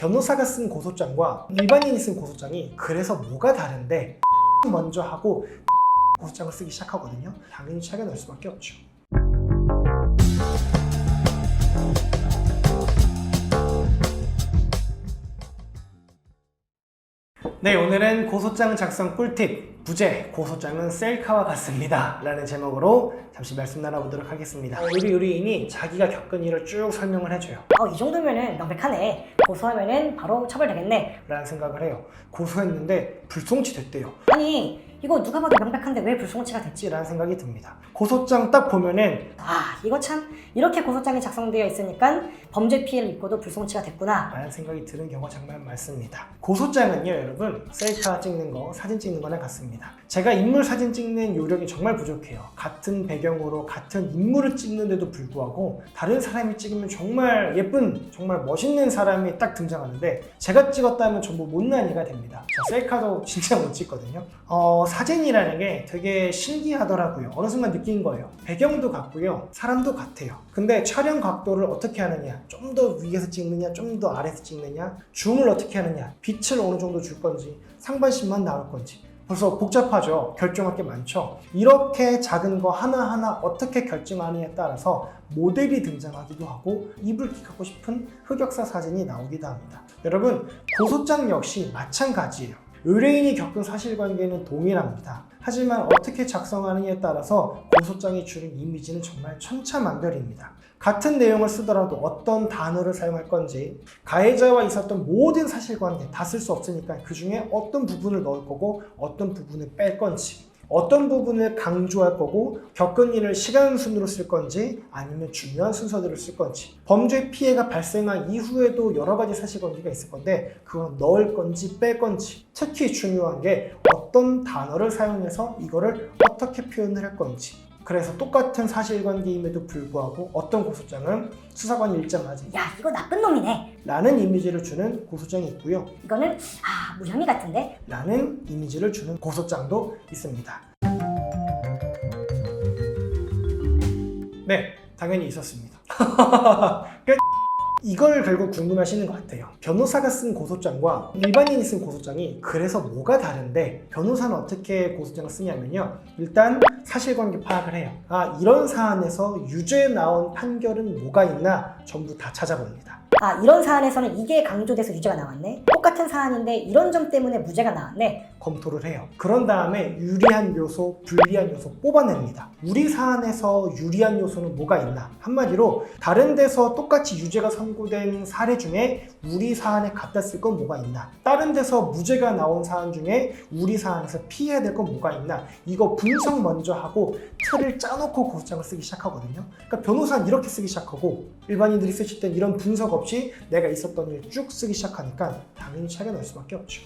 변호사가 쓴 고소장과 일반인이 쓴 고소장이 그래서 뭐가 다른데 먼저 하고 고소장을 쓰기 시작하거든요. 당연히 차이가 날 수밖에 없죠. 네, 오늘은 고소장 작성 꿀팁, 부제, 고소장은 셀카와 같습니다 라는 제목으로 잠시 말씀 나눠보도록 하겠습니다. 우리 의뢰인이 자기가 겪은 일을 쭉 설명을 해줘요. 이 정도면은 명백하네. 고소하면은 바로 처벌되겠네. 라는 생각을 해요. 고소했는데 불송치 됐대요. 아니, 이거 누가 봐도 명백한데 왜 불송치가 됐지? 라는 생각이 듭니다. 고소장 딱 보면은 이거 참 이렇게 고소장이 작성되어 있으니까 범죄 피해를 입고도 불송치가 됐구나 라는 생각이 드는 경우가 정말 많습니다. 고소장은요, 여러분, 셀카 찍는 거, 사진 찍는 거랑 같습니다. 제가 인물 사진 찍는 요령이 정말 부족해요. 같은 배경으로 같은 인물을 찍는데도 불구하고 다른 사람이 찍으면 정말 예쁜, 정말 멋있는 사람이 딱 등장하는데 제가 찍었다면 전부 못난이가 됩니다. 저 셀카도 진짜 못 찍거든요. 사진이라는 게 되게 신기하더라고요. 어느 순간 느낀 거예요. 배경도 같고요, 사람도 같아요. 근데 촬영 각도를 어떻게 하느냐, 좀 더 위에서 찍느냐, 좀 더 아래에서 찍느냐, 줌을 어떻게 하느냐, 빛을 어느 정도 줄 건지, 상반신만 나올 건지, 벌써 복잡하죠. 결정할 게 많죠. 이렇게 작은 거 하나하나 어떻게 결정하느냐에 따라서 모델이 등장하기도 하고 이불 킥하고 싶은 흑역사 사진이 나오기도 합니다. 여러분, 고소장 역시 마찬가지예요. 의뢰인이 겪은 사실관계는 동일합니다. 하지만 어떻게 작성하느냐에 따라서 고소장이 주는 이미지는 정말 천차만별입니다. 같은 내용을 쓰더라도 어떤 단어를 사용할 건지, 가해자와 있었던 모든 사실관계 다 쓸 수 없으니까 그 중에 어떤 부분을 넣을 거고 어떤 부분을 뺄 건지, 어떤 부분을 강조할 거고 겪은 일을 시간 순으로 쓸 건지 아니면 중요한 순서대로 쓸 건지, 범죄 피해가 발생한 이후에도 여러 가지 사실관계가 있을 건데 그걸 넣을 건지 뺄 건지, 특히 중요한 게 어떤 단어를 사용해서 이거를 어떻게 표현을 할 건지. 그래서 똑같은 사실관계임에도 불구하고 어떤 고소장은 수사관이 읽자마자 야, 이거 나쁜 놈이네 라는 이미지를 주는 고소장이 있고요. 이거는 무혐의 같은데? 라는 이미지를 주는 고소장도 있습니다. 네, 당연히 있었습니다. 이걸 결국 궁금해하시는 것 같아요. 변호사가 쓴 고소장과 일반인이 쓴 고소장이 그래서 뭐가 다른데 변호사는 어떻게 고소장을 쓰냐면요, 일단 사실관계 파악을 해요. 이런 사안에서 유죄 나온 판결은 뭐가 있나 전부 다 찾아봅니다. 이런 사안에서는 이게 강조돼서 유죄가 나왔네. 똑같은 사안인데 이런 점 때문에 무죄가 나왔네. 검토를 해요. 그런 다음에 유리한 요소, 불리한 요소 뽑아냅니다. 우리 사안에서 유리한 요소는 뭐가 있나? 한마디로 다른 데서 똑같이 유죄가 선고된 사례 중에 우리 사안에 갖다 쓸 건 뭐가 있나? 다른 데서 무죄가 나온 사안 중에 우리 사안에서 피해야 될 건 뭐가 있나? 이거 분석 먼저 하고 틀을 짜놓고 고소장을 쓰기 시작하거든요. 그러니까 변호사는 이렇게 쓰기 시작하고 일반인들이 쓰실 땐 이런 분석 없이 내가 있었던 일 쭉 쓰기 시작하니까 당연히 차이가 날 수밖에 없죠.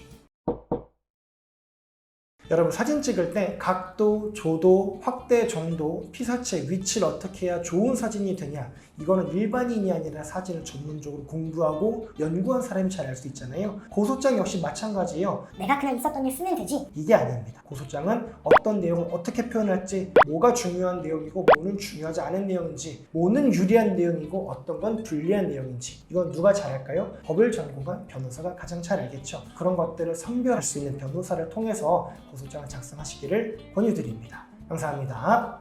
여러분, 사진 찍을 때 각도, 조도, 확대 정도, 피사체, 위치를 어떻게 해야 좋은 사진이 되냐, 이거는 일반인이 아니라 사진을 전문적으로 공부하고 연구한 사람이 잘 알 수 있잖아요. 고소장 역시 마찬가지예요. 내가 그냥 있었던 일 쓰면 되지. 이게 아닙니다. 고소장은 어떤 내용을 어떻게 표현할지, 뭐가 중요한 내용이고 뭐는 중요하지 않은 내용인지, 뭐는 유리한 내용이고 어떤 건 불리한 내용인지, 이건 누가 잘할까요? 법을 전공한 변호사가 가장 잘 알겠죠. 그런 것들을 선별할 수 있는 변호사를 통해서 고소장을 작성하시기를 권유드립니다. 감사합니다.